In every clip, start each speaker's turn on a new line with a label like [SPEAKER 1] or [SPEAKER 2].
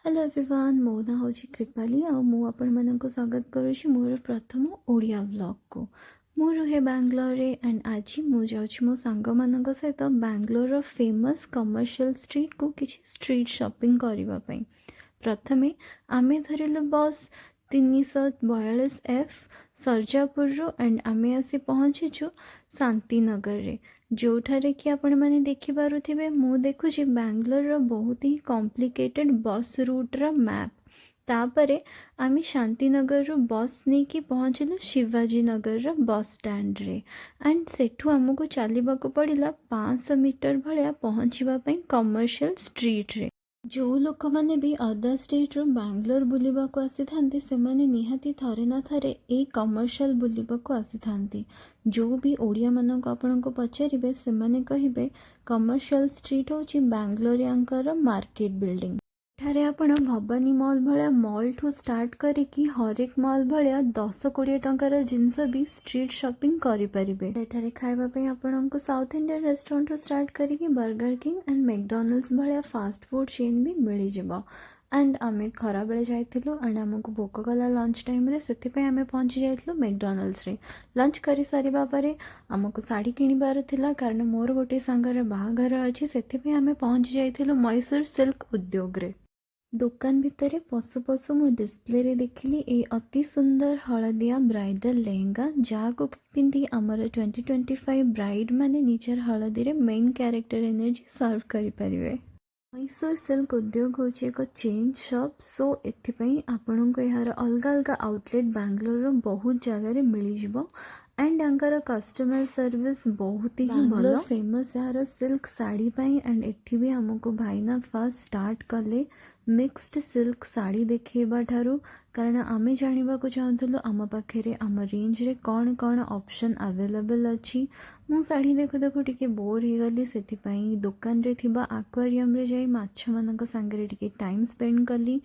[SPEAKER 1] Hello everyone, मो ना हूँ कृपाली आ मु आपण मानक स्वागत करुँच मोर प्रथम ओडिया व्लॉग को। मु रुहे बैंगलोर एंड आज मु जाऊँ मो सांग मानक सहित बैंगलोर फेमस कमर्शियल स्ट्रीट को किसी स्ट्रीट शॉपिंग करने। प्रथमे आमे धरिलु बस 342F सरजापुर एंड आमे आसी पहुँचीचु शांतिनगर रे, जो ठारे कि आपण माने देखि पारुथिबे मु देखुची बैंगलोर बहुत ही कॉम्प्लिकेटेड बस रूट रा मैप। तापरे आमे शांतिनगर रो बस नहीं कि पहुँचलु शिवाजीनगर रा बस स्टैंड रे एंड सेठू आमको चलवाक पड़ा 500 मीटर भाया पहुँचवा कमर्शियल स्ट्रीट रे। जो लोक मैंने भी अदर स्टेट रो बैंगलोर बुलिबा को आसी थांती से माने निहाती थरे ना थरे ए कमर्शियल बुलिबा को आसी थांती। जो भी ओडिया मानक आपन को पचारिबे से माने कहिबे कमर्शियल स्ट्रीट होची बैंगलोरियांकर मार्केट बिल्डिंग। एठारे आपण भवानी मॉल भलिया मॉल ठू स्टार्ट करिकी हरेक मॉल भलिया 10-20 टंकार जिनस भी स्ट्रीट शॉपिंग करि परिबे। एठारे खाइबा पे आपनको साउथ इंडियन रेस्टोरेंट ठू स्टार्ट करिकी बर्गर किंग एंड मैकडॉनल्ड्स भलिया फास्ट फूड चेन भी मिली जिवो। एंड आमे खरा बेले जाइथिलु एंड हमको भोक कला लंच टाइम रे सेति पे आमे पहुंची जाइथिलु मैकडॉनल्ड्स रे। लंच करि सारिबा परे हमको साड़ी किनिबार थिला कारण मोर गोटे सांगर बाहाघर अछि, सेति पे आमे पहुंची जाइथिलु मैसूर सिल्क उद्योग रे। दुकान भितर पशु पशु मु डिस्प्ले रे देखिली ए अति सुंदर हलदिया ब्राइडल लेहेंगा जहाँ को पिंधि आमर 2025 ब्राइड माने निजर हलदी रे मेन कैरेक्टर एनर्जी सर्व करि परिवे। मैसूर सिल्क उद्योग हूँ एक चेन शॉप, सो एथिपाई आपण को यार अलग अलग आउटलेट बैंगलोर बहुत जगह मिल जिवो एंड अंकर कस्टमर सर्विस बहुत ही भलो फेमस यार सिल्क साड़ी पाई। एंड एठी भी हमको भाईना फर्स्ट स्टार्ट कले मिक्स्ड सिल्क साड़ी देखेबा ठारू, कारण आमे जानिबा को चाहतलु आम पाखे आम रेंज रे कौन कौन ऑप्शन अवेलेबल अच्छी। मु साड़ी देखु देखु टिके बोर हो गली, सेथिपाई दुकान रे थिबा एक्वेरियम रे जाई माछ मानक संगे टिके टाइम स्पेंड कली।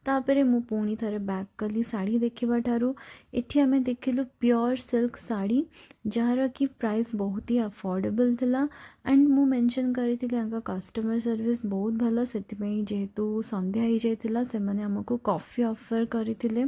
[SPEAKER 1] तापरे मु पुणी थरे बैक कली साड़ी देखिबा ठारू। एठी आमे देखिलु प्योर सिल्क साड़ी जार की प्राइस बहुत ही अफोर्डेबल थिला एंड मु मेंशन करिथिले आंका कस्टमर सर्विस बहुत भलो। सेथिपाई जेहेतु संध्या हो जाइथिला से माने हमको कॉफी ऑफर करिथिले।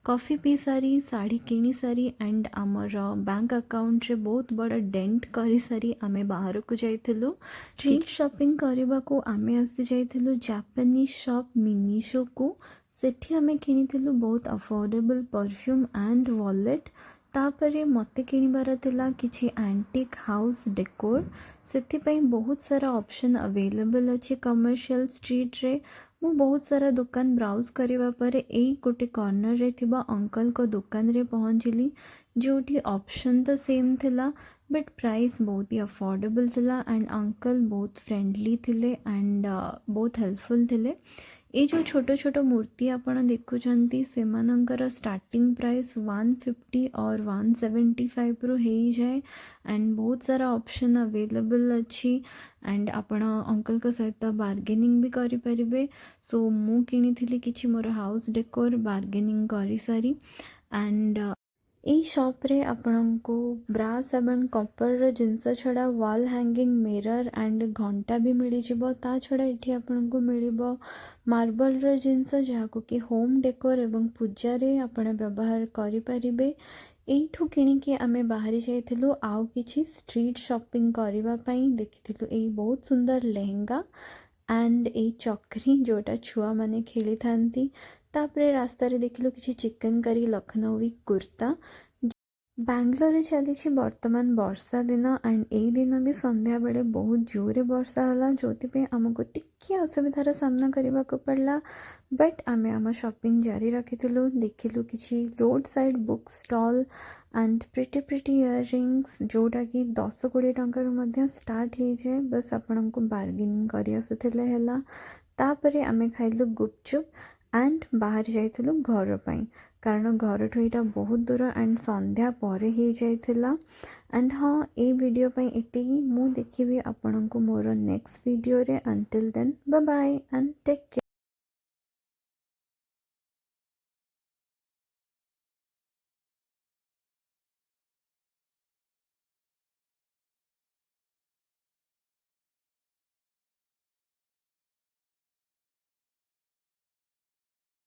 [SPEAKER 1] कॉफी पी सारी साड़ी किनी सारी एंड आमर बैंक अकाउंट रे बहुत बड़ा डेंट करी सारी आमे बाहर को जाइथिलु। स्ट्रीट शॉपिंग करबा को आमे आसी जाइथिलु जापानीज शॉप मिनीशो को। सेठी आमे किनिथिलु बहुत अफोर्डेबल परफ्यूम एंड वॉलेट। तापरे मते किनिबार थिला किछि एंटिक हाउस डेकोर, सेथिपाई बहुत सारा ऑप्शन अवेलेबल अच्छे कमर्शियल स्ट्रीट रे। मु बहुत सारा दुकान ब्राउज करबा परे एई गोटे कॉर्नर रे थिबा अंकल को दुकान रे पहुंचली, जोठी ऑप्शन तो सेम थिला बट प्राइस बहुत ही अफोर्डेबल थिला एंड अंकल बहुत फ्रेंडली थिले एंड बहुत हेल्पफुल थिले। ये जो छोट छोट मूर्ति आपण देखुचंती से मानकर स्टार्टिंग प्राइस 150 और 175 रो हो जाए एंड बहुत सारा ऑप्शन अवेलेबल अच्छी एंड आपण अंकल का सहित बार्गेनिंग भी करि परिबे। सो मु किनिथिली किछि मोर हाउस डेकोर बार्गेनिंग करि सारी एंड यही शॉप रे आपको ब्रास एवं कपर जिनस छड़ा वॉल हैंगिंग मिरर एंड घंटा भी मिल जिवो। ता छड़ा एठी आपको मिलिबो मार्बल रो जिनस जहाको कि होम डेकोर एवं पूजा रे आपण व्यवहार करि परिबे। एठू किणिकी आमे बाहरी जाइथिलु आउ किछि स्ट्रीट शॉपिंग करबा पई। देखिथिलु एई बहुत सुंदर लेहेंगा एंड ए चक्री जोटा छुआ माने खेली थांती। तापरे रास्ता रे देखिलु किछि चिकन करी लखनवी कुर्ता। बैंगलोर चली वर्तमान वर्षा दिन एंड ए दिन भी संध्या बेले बहुत जोरे वर्षा होला, जो आमको टिके असुविधार सामना करने को पड़ला बट आमे आम शॉपिंग जारी रखिलु। देखिलु किछि road side book stall and pretty earrings जोटा कि 10-20 टंकार मध्य स्टार्ट हो जाए, बस आपण को बार्गेनिंग करि आसुथिले हैला। तापरे आमे खाइलु गुपचुप एंड बाहर जाइथिलु घर पाई, कारण घर ठू यहाँ बहुत दूर एंड संध्या पर हो जाइथिला। एंड हाँ, ए वीडियो पाई एतिकी। मु देखिबी आपन को मोर नेक्स्ट वीडियो रे। Until then bye bye and take care.